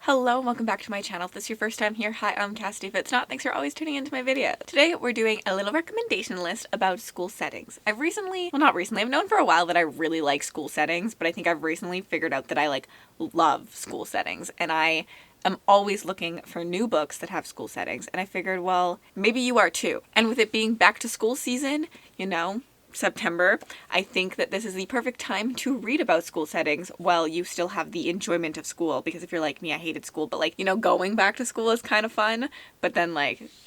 Hello and welcome back to my channel. If this is your first time here, hi, I'm Cassidy. If it's not, thanks for always tuning into my video. Today we're doing a little recommendation list about school settings. I've known for a while that I really like school settings, but I think I've recently figured out that I love school settings, and I am always looking for new books that have school settings, and I figured, well, maybe you are too. And with it being back to school season, September, I think that this is the perfect time to read about school settings while you still have the enjoyment of school, because if you're like me, I hated school, but going back to school is kind of fun, but then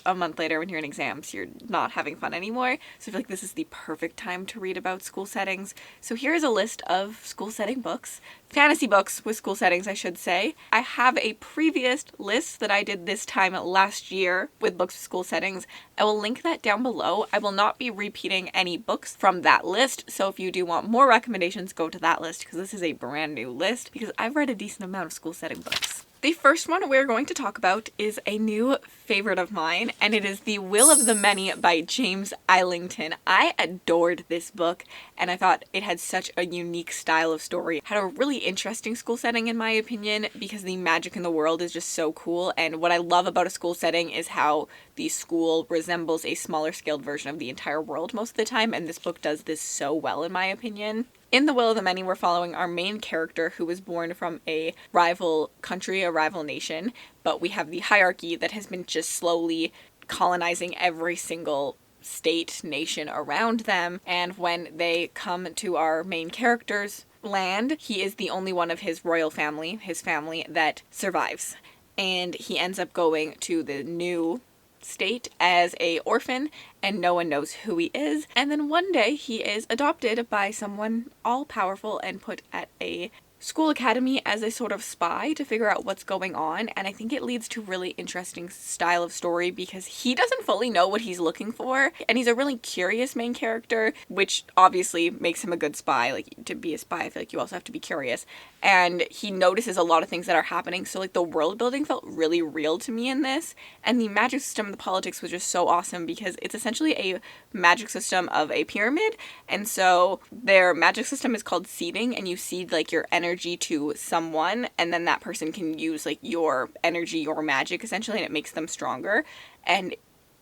a month later when you're in exams, you're not having fun anymore. So I feel like this is the perfect time to read about school settings. So here is a list of school setting books. Fantasy books with school settings, I should say. I have a previous list that I did this time last year with books with school settings. I will link that down below. I will not be repeating any books from that list, so if you do want more recommendations, go to that list, because this is a brand new list, because I've read a decent amount of school setting books. The first one we're going to talk about is a new favorite of mine, and it is The Will of the Many by James Islington. I adored this book, and I thought it had such a unique style of story. It had a really interesting school setting in my opinion, because the magic in the world is just so cool, and what I love about a school setting is how the school resembles a smaller scaled version of the entire world most of the time, and this book does this so well in my opinion. In The Will of the Many, we're following our main character who was born from a rival country, a rival nation, but we have the hierarchy that has been just slowly colonizing every single state, nation around them, and when they come to our main character's land, he is the only one of his royal family, his family, that survives. And he ends up going to the new state as a orphan, and no one knows who he is, and then one day he is adopted by someone all-powerful and put at a school academy as a sort of spy to figure out what's going on. And I think it leads to really interesting style of story, because he doesn't fully know what he's looking for, and he's a really curious main character, which obviously makes him a good spy. To be a spy, I feel like you also have to be curious, and he notices a lot of things that are happening, so the world building felt really real to me in this, and the magic system and the politics was just so awesome, because it's essentially a magic system of a pyramid, and so their magic system is called seeding, and you seed your energy to someone, and then that person can use your energy, your magic essentially, and it makes them stronger. And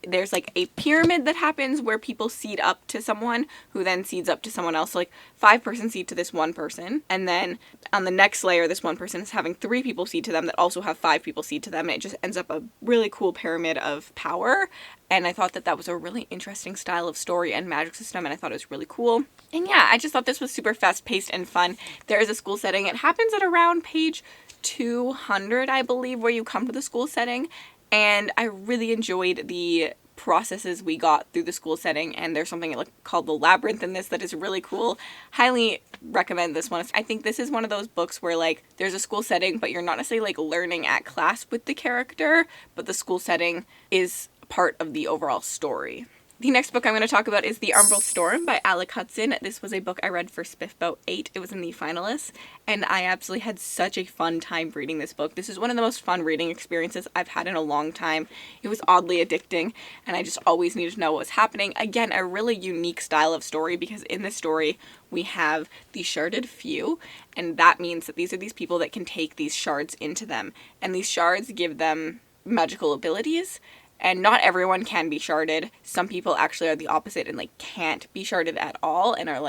there's a pyramid that happens where people seed up to someone who then seeds up to someone else. So 5-person seed to this one person, and then on the next layer this one person is having 3 people seed to them that also have 5 people seed to them, and it just ends up a really cool pyramid of power. And I thought that was a really interesting style of story and magic system, and I thought it was really cool. And yeah, I just thought this was super fast-paced and fun. There is a school setting. It happens at around page 200, I believe, where you come to the school setting, and I really enjoyed the processes we got through the school setting, and there's something called the labyrinth in this that is really cool. Highly recommend this one. I think this is one of those books where there's a school setting, but you're not necessarily learning at class with the character, but the school setting is part of the overall story. The next book I'm going to talk about is The Umbral Storm by Alec Hudson. This was a book I read for Spiff Boat 8. It was in the finalists, and I absolutely had such a fun time reading this book. This is one of the most fun reading experiences I've had in a long time. It was oddly addicting, and I just always needed to know what was happening. Again, a really unique style of story, because in this story we have the Sharded Few, and that means that these are these people that can take these shards into them, and these shards give them magical abilities. And not everyone can be sharded. Some people actually are the opposite and can't be sharded at all and are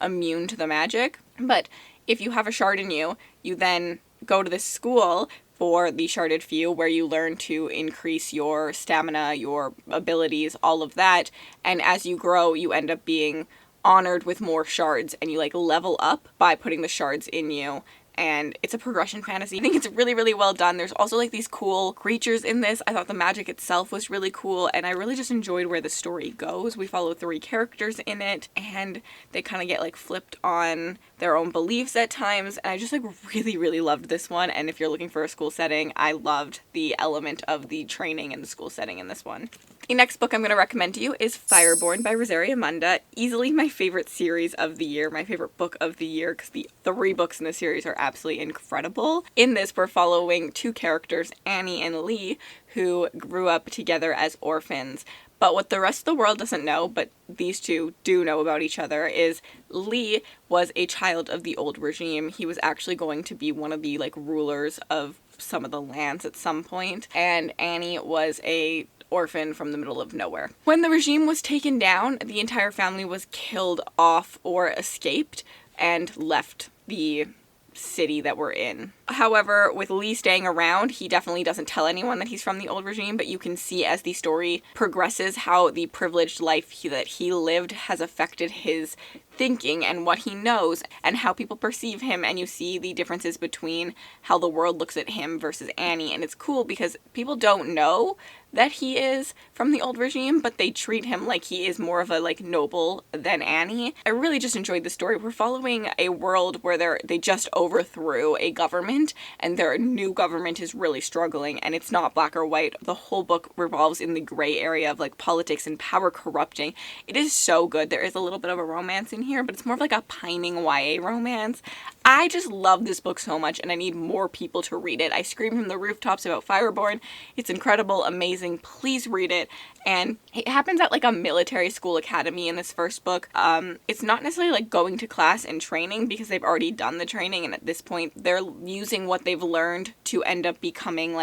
immune to the magic. But if you have a shard in you, you then go to this school for the Sharded Few, where you learn to increase your stamina, your abilities, all of that. And as you grow, you end up being honored with more shards, and you level up by putting the shards in you. And it's a progression fantasy. I think it's really, really well done. There's also these cool creatures in this. I thought the magic itself was really cool, and I really just enjoyed where the story goes. We follow 3 characters in it, and they kind of get flipped on their own beliefs at times, and I just really, really loved this one. And if you're looking for a school setting, I loved the element of the training in the school setting in this one. The next book I'm going to recommend to you is Fireborn by Rosaria Munda. Easily my favorite series of the year, my favorite book of the year, because the 3 books in the series are absolutely incredible. In this, we're following 2 characters, Annie and Lee, who grew up together as orphans. But what the rest of the world doesn't know, but these two do know about each other, is Lee was a child of the old regime. He was actually going to be one of the, rulers of some of the lands at some point, and Annie was a orphan from the middle of nowhere. When the regime was taken down, the entire family was killed off or escaped and left the city that we're in. However, with Lee staying around, he definitely doesn't tell anyone that he's from the old regime, but you can see as the story progresses how the privileged life that he lived has affected his thinking and what he knows and how people perceive him, and you see the differences between how the world looks at him versus Annie. And it's cool because people don't know that he is from the old regime, but they treat him like he is more of a noble than Annie. I really just enjoyed the story. We're following a world where they just overthrew a government and their new government is really struggling, and it's not black or white. The whole book revolves in the gray area of politics and power corrupting. It is so good. There is a little bit of a romance in here, but it's more of a pining YA romance. I just love this book so much, and I need more people to read it. I scream from the rooftops about Fireborn. It's incredible, amazing. Please read it. And it happens at a military school academy in this first book. It's not necessarily going to class and training because they've already done the training, and at this point they're using what they've learned to end up becoming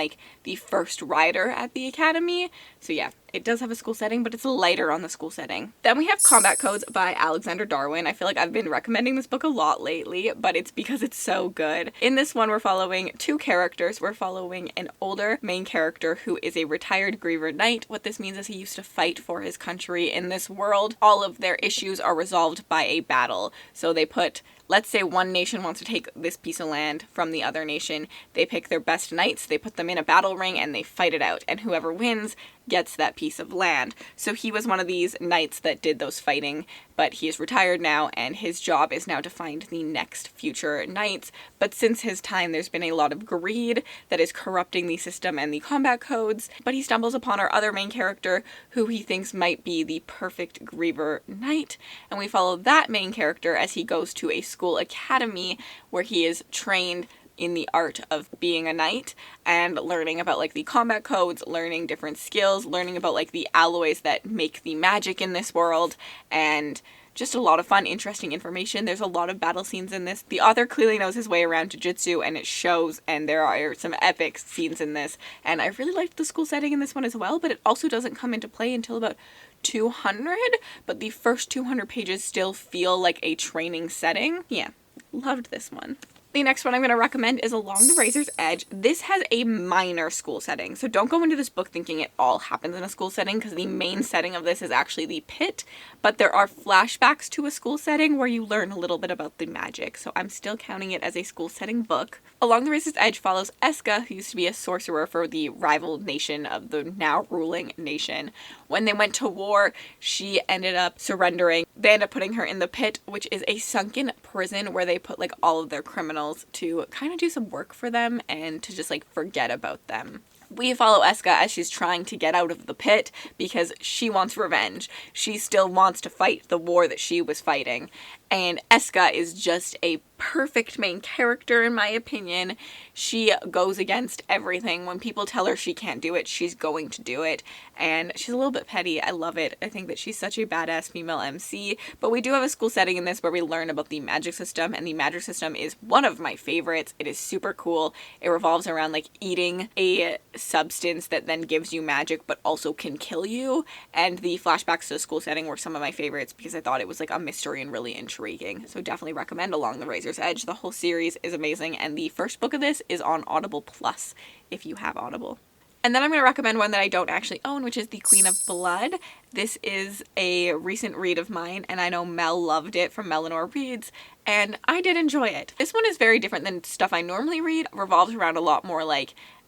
the first rider at the academy. So yeah, it does have a school setting, but it's lighter on the school setting. Then we have Combat Codes by Alexander Darwin. I feel like I've been recommending this book a lot lately, but it's because it's so good. In this one, we're following two characters. We're following an older main character who is a retired griever knight. What this means is he used to fight for his country in this world. All of their issues are resolved by a battle. So they put, let's say one nation wants to take this piece of land from the other nation. They pick their best knights, they put them in a battle ring, and they fight it out. And whoever wins gets that piece of land. So he was one of these knights that did those fighting, but he is retired now, and his job is now to find the next future knights. But since his time, there's been a lot of greed that is corrupting the system and the combat codes. But he stumbles upon our other main character, who he thinks might be the perfect griever knight. And we follow that main character as he goes to a school academy where he is trained in the art of being a knight and learning about the combat codes, learning different skills, learning about the alloys that make the magic in this world, and just a lot of fun, interesting information. There's a lot of battle scenes in this. The author clearly knows his way around jujitsu, and it shows, and there are some epic scenes in this. And I really liked the school setting in this one as well, but it also doesn't come into play until about 200, but the first 200 pages still feel like a training setting. Yeah, loved this one. The next one I'm going to recommend is Along the Razor's Edge. This has a minor school setting, so don't go into this book thinking it all happens in a school setting, because the main setting of this is actually the pit, but there are flashbacks to a school setting where you learn a little bit about the magic, so I'm still counting it as a school setting book. Along the Razor's Edge follows Eska, who used to be a sorcerer for the rival nation of the now ruling nation. When they went to war, she ended up surrendering. They end up putting her in the pit, which is a sunken prison where they put all of their criminals to kind of do some work for them and to just forget about them. We follow Eska as she's trying to get out of the pit because she wants revenge. She still wants to fight the war that she was fighting. And Eska is just a perfect main character, in my opinion. She goes against everything. When people tell her she can't do it, she's going to do it. And she's a little bit petty. I love it. I think that she's such a badass female MC. But we do have a school setting in this where we learn about the magic system. And the magic system is one of my favorites. It is super cool. It revolves around eating a substance that then gives you magic but also can kill you. And the flashbacks to the school setting were some of my favorites because I thought it was a mystery and really intriguing. So definitely recommend Along the Razor's Edge. The whole series is amazing, and the first book of this is on Audible Plus if you have Audible. And then I'm going to recommend one that I don't actually own, which is The Queen of Blood. This is a recent read of mine, and I know Mel loved it from Melanor Reads, and I did enjoy it. This one is very different than stuff I normally read. It revolves around a lot more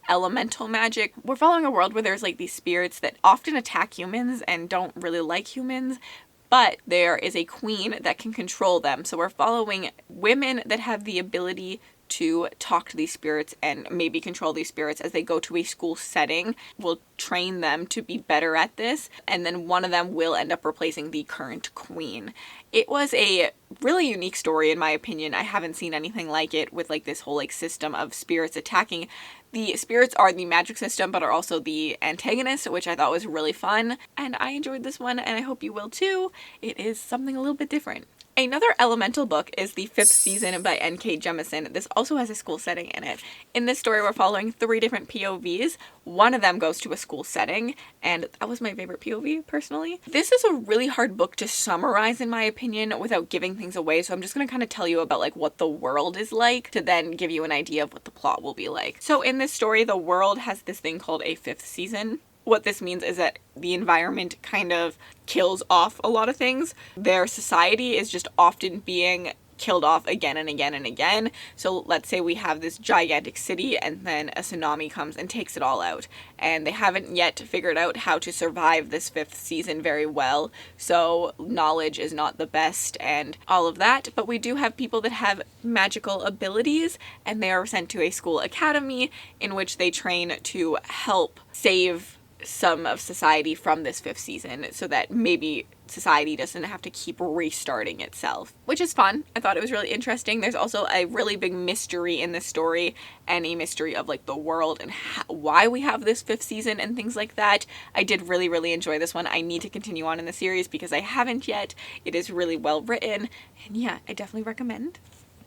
elemental magic. We're following a world where there's these spirits that often attack humans and don't really like humans, but there is a queen that can control them. So we're following women that have the ability to talk to these spirits and maybe control these spirits as they go to a school setting. We'll train them to be better at this, and then one of them will end up replacing the current queen. It was a really unique story, in my opinion. I haven't seen anything like it with this whole system of spirits attacking. The spirits are the magic system, but are also the antagonist, which I thought was really fun. And I enjoyed this one, and I hope you will too. It is something a little bit different. Another elemental book is the 5th Season by N.K. Jemisin. This also has a school setting in it. In this story, we're following 3 different POVs. One of them goes to a school setting, and that was my favorite POV, personally. This is a really hard book to summarize, in my opinion, without giving things away, so I'm just gonna kind of tell you about like what the world is like to then give you an idea of what the plot will be like. So in this story, the world has this thing called a 5th season. What this means is that the environment kind of kills off a lot of things. Their society is just often being killed off again and again and again. So let's say we have this gigantic city and then a tsunami comes and takes it all out. And they haven't yet figured out how to survive this 5th season very well. So knowledge is not the best and all of that. But we do have people that have magical abilities, and they are sent to a school academy in which they train to help save some of society from this 5th season so that maybe society doesn't have to keep restarting itself, which is fun. I thought it was really interesting. There's also a really big mystery in this story, and a mystery of like the world and why we have this 5th season and things like that. I did really enjoy this one. I need to continue on in the series because I haven't yet. It is really well written, and yeah, I definitely recommend.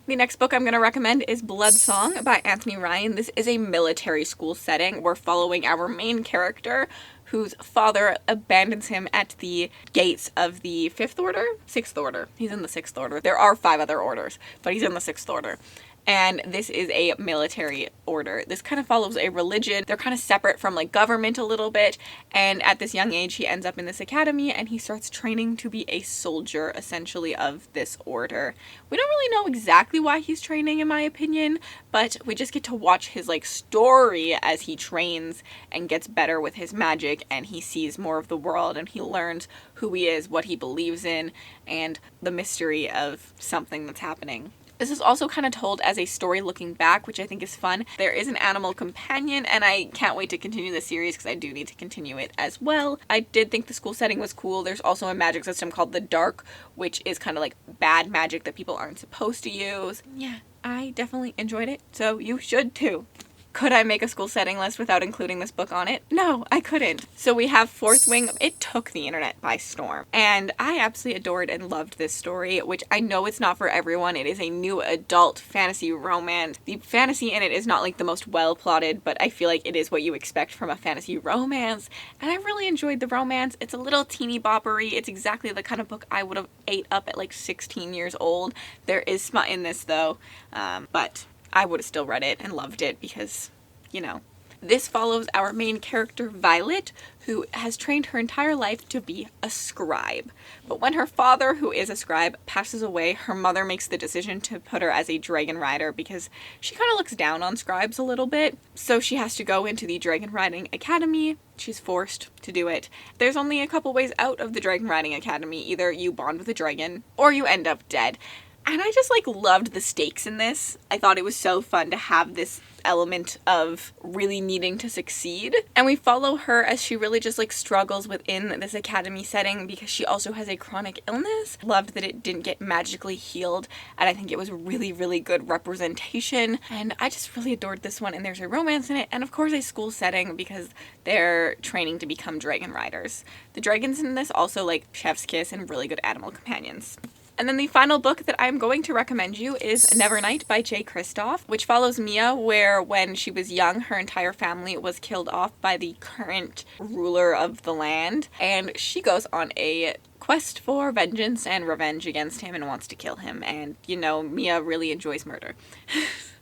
The next book I'm going to recommend is Blood Song by Anthony Ryan. This is a military school setting. We're following our main character, whose father abandons him at the gates of the 5th Order? 6th Order. He's in the 6th Order. There are 5 other orders, but he's in the 6th Order. And this is a military order. This kind of follows a religion. They're kind of separate from like government a little bit. And at this young age, he ends up in this academy and he starts training to be a soldier, essentially, of this order. We don't really know exactly why he's training, in my opinion, but we just get to watch his like story as he trains and gets better with his magic, and he sees more of the world and he learns who he is, what he believes in, and the mystery of something that's happening. This is also kind of told as a story looking back, which I think is fun. There is an animal companion, and I can't wait to continue the series because I do need to continue it as well. I did think the school setting was cool. There's also a magic system called the Dark, which is kind of like bad magic that people aren't supposed to use. Yeah, I definitely enjoyed it, so you should too. Could I make a school setting list without including this book on it? No, I couldn't. So we have Fourth Wing. It took the internet by storm. And I absolutely adored and loved this story, which I know it's not for everyone. It is a new adult fantasy romance. The fantasy in it is not like the most well plotted, but I feel like it is what you expect from a fantasy romance. And I really enjoyed the romance. It's a little teeny boppery. It's exactly the kind of book I would have ate up at like 16 years old. There is smut in this though, but I would have still read it and loved it because, you know. This follows our main character, Violet, who has trained her entire life to be a scribe. But when her father, who is a scribe, passes away, her mother makes the decision to put her as a dragon rider because she kind of looks down on scribes a little bit. So she has to go into the dragon riding academy. She's forced to do it. There's only a couple ways out of the dragon riding academy. Either you bond with a dragon or you end up dead. And I just like loved the stakes in this. I thought it was so fun to have this element of really needing to succeed. And we follow her as she really just like struggles within this academy setting because she also has a chronic illness. Loved that it didn't get magically healed, and I think it was really good representation. And I just really adored this one, and there's a romance in it, and of course a school setting because they're training to become dragon riders. The dragons in this also like chef's kiss and really good animal companions. And then the final book that I'm going to recommend you is Nevernight by J. Kristoff, which follows Mia, where when she was young, her entire family was killed off by the current ruler of the land, and she goes on a quest for vengeance and revenge against him and wants to kill him. And, you know, Mia really enjoys murder.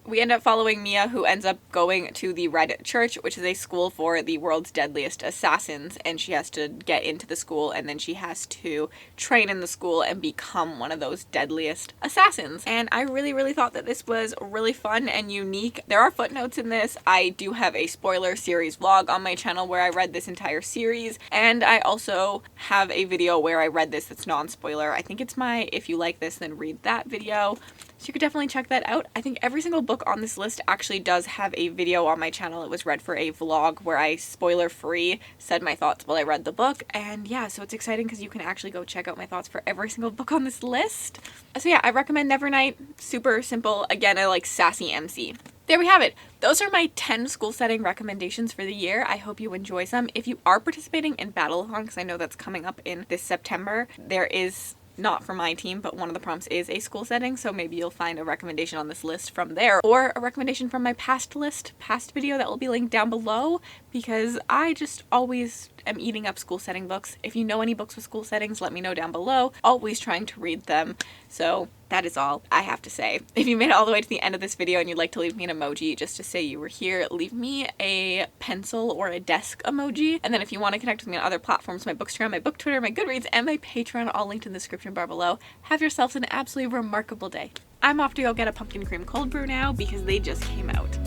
We end up following Mia, who ends up going to the Red Church, which is a school for the world's deadliest assassins, and she has to get into the school, and then she has to train in the school and become one of those deadliest assassins. And I really thought that this was really fun and unique. There are footnotes in this. I do have a spoiler series vlog on my channel where I read this entire series, and I also have a video where I read this that's non-spoiler. I think it's my If You Like This Then Read That video. So you could definitely check that out. I think every single book on this list actually does have a video on my channel. It was read for a vlog where I, spoiler-free, said my thoughts while I read the book. And yeah, so it's exciting because you can actually go check out my thoughts for every single book on this list. So yeah, I recommend Nevernight. Super simple. Again, I like sassy MC. There we have it. Those are my 10 school setting recommendations for the year. I hope you enjoy some. If you are participating in Battleathon, because I know that's coming up in this September, there is not for my team, but one of the prompts is a school setting, so maybe you'll find a recommendation on this list from there, or a recommendation from my past video that will be linked down below, because I just always am eating up school setting books. If you know any books with school settings, let me know down below. Always trying to read them. So that is all I have to say. If you made it all the way to the end of this video and you'd like to leave me an emoji just to say you were here, leave me a pencil or a desk emoji. And then if you want to connect with me on other platforms, my Bookstagram, my Book Twitter, my Goodreads, and my Patreon, all linked in the description bar below. Have yourselves an absolutely remarkable day. I'm off to go get a pumpkin cream cold brew now because they just came out.